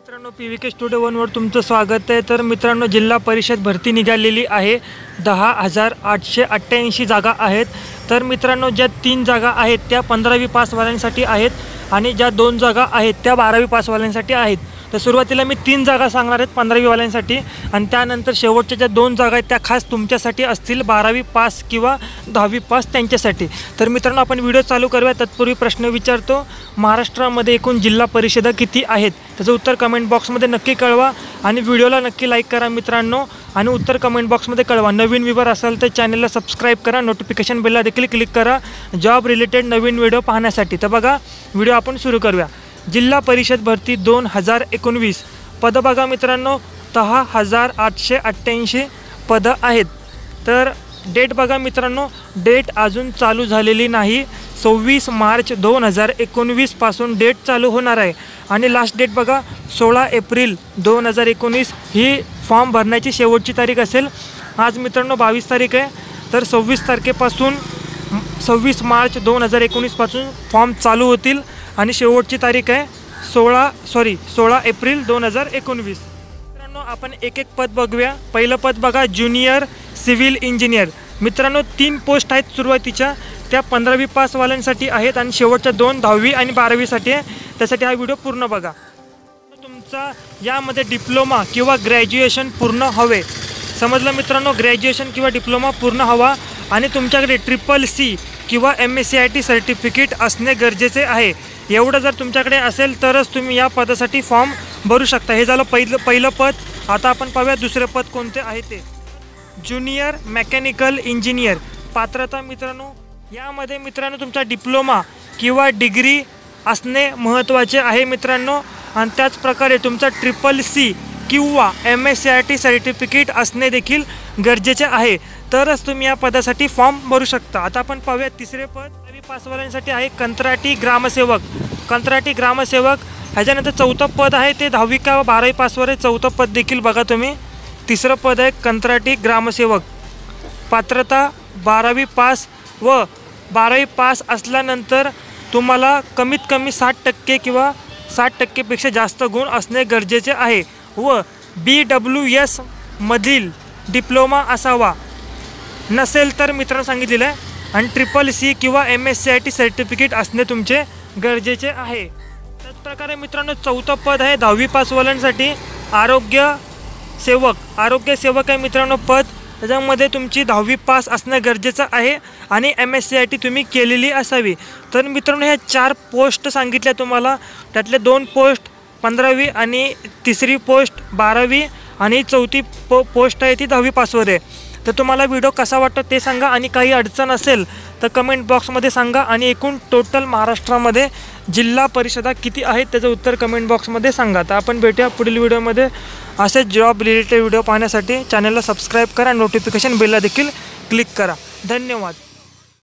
मित्रांनो PVK studio 1 वर तुमचं स्वागत आहे। तर मित्रांनो जिल्हा परिषद भरती निघालेली आहे। 10,888 जागा आहेत। तर मित्रांनो ज्या 3 जागा आहेत त्या 15वी पास वाल्यांसाठी आहेत आणि ज्या 2 जागा आहेत त्या 12वी पास वाल्यांसाठी आहेत। तर सुरुवातीला मी 3 जागा सांगणार आहेत 15वी वाल्यांसाठी आणि त्यानंतर शेवटच्या ज्या 2 जागा आहेत त्या खास तुमच्यासाठी असतील 12वी पास किंवा 10वी पास त्यांच्यासाठी। तर मित्रांनो आपण व्हिडिओ चालू करूया तत्पूर्वी प्रश्न विचारतो, महाराष्ट्रामध्ये एकूण जिल्हा परिषदा किती आहेत? त्याचं उत्तर कमेंट बॉक्समध्ये नक्की कळवा आणि व्हिडिओला नक्की लाईक करा मित्रांनो आणि उत्तर कमेंट बॉक्समध्ये कळवा। नवीन व्ह्यूवर असाल तर चॅनलला सबस्क्राईब करा, नोटिफिकेशन बेलला देखील क्लिक करा जॉब रिलेटेड नवीन व्हिडिओ पाहण्यासाठी। तर बघा व्हिडिओ आपण सुरू करूया। जिल्हा परिषद भरती 2019 पदं बघा मित्रांनो 10,888 पदं आहेत। तर डेट बघा मित्रांनो, डेट अजून चालू झालेली नाही। 26 मार्च 2019 पासून डेट चालू होणार आहे आणि लास्ट डेट बघा 16 एप्रिल 2019 ही फॉर्म भरण्याची शेवटची तारीख असेल। आज मित्रांनो 22 तारीख आहे, तर 26 तारखेपासून 26 मार्च 2019 पासून फॉर्म चालू होतील आणि शेवटची तारीख आहे 16 एप्रिल 2019। मित्रांनो आपण एक एक पद बघूया। पहिलं पद बघा ज्युनियर सिव्हिल इंजिनियर। मित्रांनो 3 पोस्ट आहेत सुरुवातीच्या, त्या 15वी पास वाल्यांसाठी आहेत आणि शेवटच्या 2 10वी आणि 12वीसाठी आहे। त्यासाठी हा व्हिडिओ पूर्ण बघा। तुमचा यामध्ये डिप्लोमा किंवा ग्रॅज्युएशन पूर्ण हवे, समजलं मित्रांनो? ग्रॅज्युएशन किंवा डिप्लोमा पूर्ण हवा आणि तुमच्याकडे CCC किंवा MSCIT सर्टिफिकेट असणे गरजेचे आहे। एवढं जर तुमच्याकडे असेल तरच तुम्ही या पदासाठी फॉर्म भरू शकता। हे झालं पहिलं पद। आता आपण पाहूया दुसरं पद कोणते आहे ते, ज्युनियर मेकॅनिकल इंजिनियर। पात्रता मित्रांनो यामध्ये मित्रांनो तुमचा डिप्लोमा किंवा डिग्री असणे महत्त्वाचे आहे मित्रांनो आणि त्याच प्रकारे तुमचा CCC किंवा MSCIT सर्टिफिकेट असणे देखील गरजेचे आहे, तरच तुम्ही या पदासाठी फॉर्म भरू शकता। आता आपण पाहूया तिसरे पद 12वी पासवाल्यांसाठी आहे कंत्राटी ग्रामसेवक। कंत्राटी ग्रामसेवक ह्याच्यानंतर चौथं पद आहे ते 10वी किंवा 12वी पासवर आहे। चौथं पद देखील बघा तुम्ही। तिसरं पद आहे कंत्राटी ग्रामसेवक। पात्रता 12वी पास व 12वी पास असल्यानंतर तुम्हाला कमीत कमी 60% किंवा 60%पेक्षा जास्त गुण असणे गरजेचे आहे व BWS मधील डिप्लोमा असावा, नसेल तर मित्रांनो सांगितलेलं आहे आणि CCC किंवा MSCIT सर्टिफिकेट असणे तुमचे गरजेचे आहे। त्याचप्रकारे मित्रांनो चौथं पद आहे 10वी पासवाल्यांसाठी आरोग्य सेवक आहे मित्रांनो पद। त्याच्यामध्ये तुमची 10वी पास असणं गरजेचं आहे आणि MSCIT तुम्ही केलेली असावी। तर मित्रांनो ह्या 4 पोस्ट सांगितल्या तुम्हाला, त्यातले 2 पोस्ट 15वी आणि तिसरी पोस्ट 12वी आणि चौथी पोस्ट आहे ती 10वी पासवर आहे। तर तुम्हाला व्हिडिओ कसा वाटतो ते सांगा आणि काही अडचण असेल तर कमेंट बॉक्समध्ये सांगा आणि एकूण टोटल महाराष्ट्रामध्ये जिल्हा परिषदा किती आहेत त्याचं उत्तर कमेंट बॉक्समध्ये सांगा। तर आपण भेटूया पुढील व्हिडिओमध्ये। असेच जॉब रिलेटेड व्हिडिओ पाहण्यासाठी चॅनलला सबस्क्राईब करा, नोटिफिकेशन बेलला देखील क्लिक करा। धन्यवाद।